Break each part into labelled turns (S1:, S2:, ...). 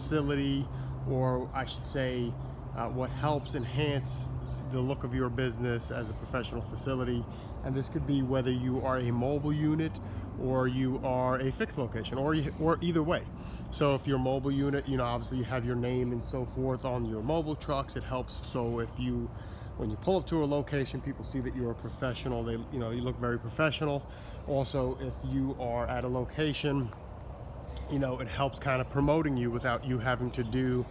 S1: facility, or I should say what helps enhance the look of your business as a professional facility. And this could be whether you are a mobile unit or you are a fixed location, or either way. So if you're a mobile unit, you know, obviously you have your name and so forth on your mobile trucks. It helps. So if you, when you pull up to a location, people see that you're a professional. They, you know, you look very professional. Also, if you are at a location, you know, it helps kind of promoting you without you having to do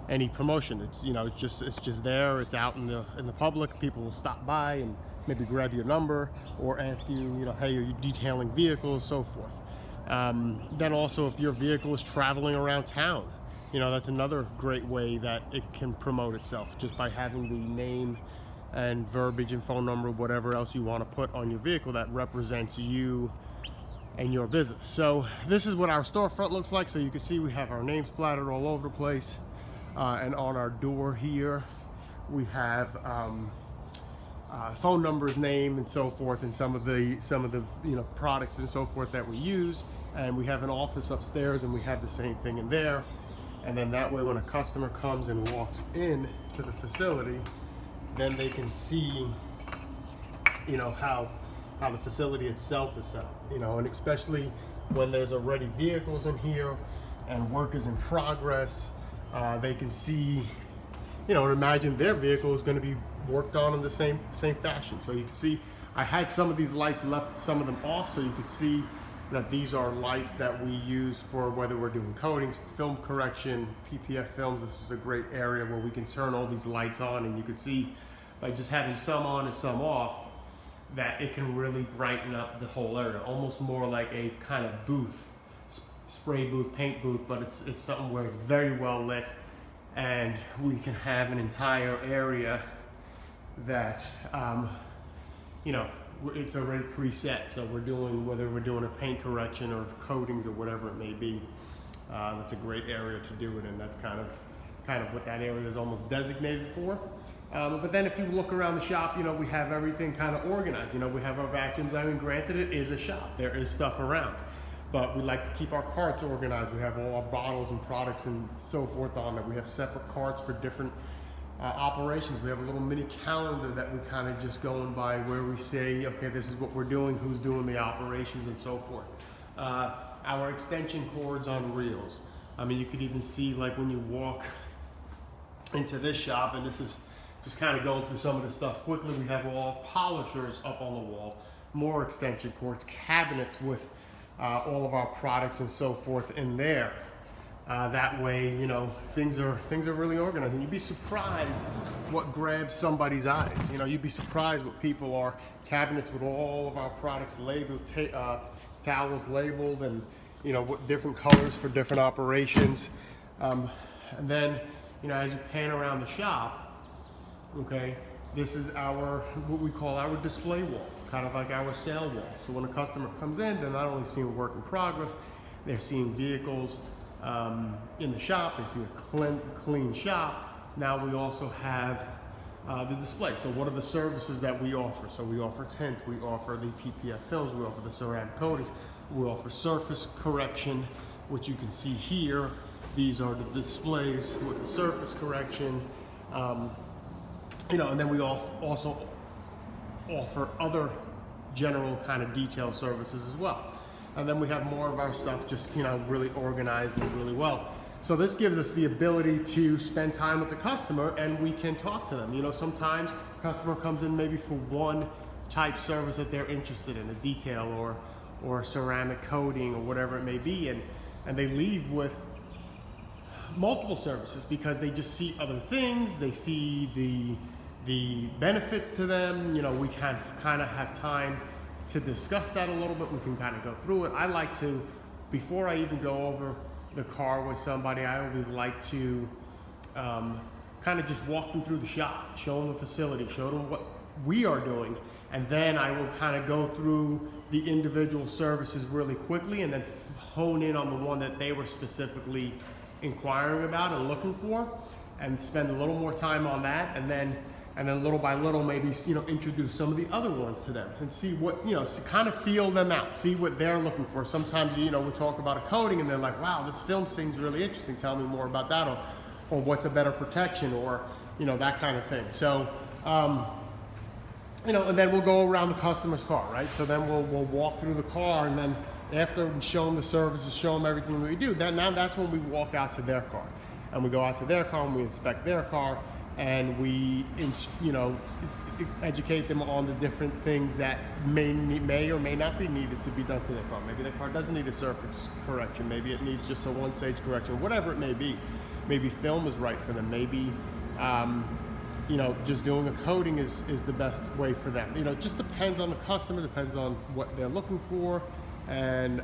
S1: any promotion. It's, you know, it's just there. It's out in the public. People will stop by and maybe grab your number or ask you, you know, hey, are you detailing vehicles, so forth. Then also, if your vehicle is traveling around town, you know, that's another great way that it can promote itself, just by having the name and verbiage and phone number, whatever else you want to put on your vehicle that represents you and your business. So this is what our storefront looks like. So you can see we have our name splattered all over the place, and on our door here we have phone numbers, name, and so forth, and some of the you know, products and so forth that we use. And we have an office upstairs, and we have the same thing in there. And then that way, when a customer comes and walks in to the facility, then they can see, you know, how the facility itself is set up, you know. And especially when there's already vehicles in here and work is in progress, they can see, you know, and imagine their vehicle is going to be worked on in the same fashion. So you can see I had some of these lights, left some of them off, so you can see that these are lights that we use for whether we're doing coatings, film correction, PPF films. This is a great area where we can turn all these lights on, and you can see by just having some on and some off that it can really brighten up the whole area, almost more like a kind of booth, spray booth, paint booth, but it's something where it's very well lit, and we can have an entire area that you know, it's already preset. So we're doing, whether we're doing a paint correction or coatings or whatever it may be, that's a great area to do it in. That's kind of what that area is almost designated for. But then if you look around the shop, you know, we have everything kind of organized. You know, we have our vacuums. I mean, granted, it is a shop. There is stuff around, but we like to keep our carts organized. We have all our bottles and products and so forth on there. We have separate carts for different operations. We have a little mini calendar that we kind of just going by, where we say, okay, this is what we're doing, who's doing the operations, and so forth. Our extension cords on reels. I mean, you could even see, like, when you walk into this shop, and this is just kind of going through some of the stuff quickly, we have all polishers up on the wall, more extension cords, cabinets with all of our products and so forth in there. That way, you know, things are really organized, and you'd be surprised what grabs somebody's eyes. You know, you'd be surprised what people are. Cabinets with all of our products labeled, towels labeled, and, you know, what different colors for different operations. And then, you know, as you pan around the shop, okay, this is our, what we call our display wall, kind of like our sale wall. So when a customer comes in, they're not only seeing work in progress, they're seeing vehicles in the shop. They see a clean shop. Now we also have the display. So what are the services that we offer? So we offer tint, we offer the PPF films, we offer the ceramic coatings, we offer surface correction, which you can see here. These are the displays with the surface correction. You know, and then we also offer other general kind of detail services as well. And then we have more of our stuff just, you know, really organized and really well. So this gives us the ability to spend time with the customer, and we can talk to them. You know, sometimes a customer comes in maybe for one type service that they're interested in, a detail or ceramic coating or whatever it may be, and they leave with multiple services because they just see other things. They see the benefits to them. You know, we kind of have time to discuss that a little bit. We can kind of go through it. I like to, before I even go over the car with somebody, I always like to kind of just walk them through the shop, show them the facility, show them what we are doing, and then I will kind of go through the individual services really quickly, and then hone in on the one that they were specifically inquiring about and looking for, and spend a little more time on that. And then and then little by little, maybe, introduce some of the other ones to them and see what, kind of feel them out, see what they're looking for. Sometimes, we talk about a coating and they're like, wow, this film seems really interesting. Tell me more about that, or what's a better protection, or, that kind of thing. So, and then we'll go around the customer's car, right? So then we'll walk through the car, and then after we show them the services, show them everything that we do, now that's when we walk out to their car. And we go out to their car and we inspect their car, and we, educate them on the different things that may or may not be needed to be done to their car. Maybe the car doesn't need a surface correction. Maybe it needs just a one-stage correction, whatever it may be. Maybe film is right for them. Maybe, just doing a coating is the best way for them. It just depends on the customer, depends on what they're looking for, and,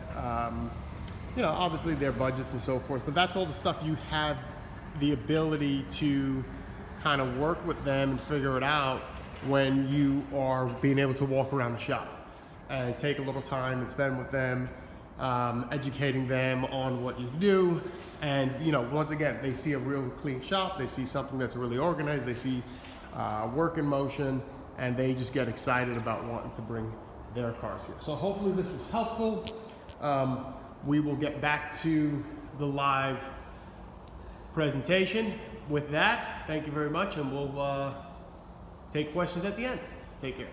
S1: obviously their budgets and so forth. But that's all the stuff you have the ability to kind of work with them and figure it out when you are being able to walk around the shop and take a little time and spend with them, educating them on what you do. And once again, they see a real clean shop, they see something that's really organized, they see work in motion, and they just get excited about wanting to bring their cars here. So hopefully this was helpful. We will get back to the live presentation. With that, thank you very much, and we'll take questions at the end. Take care.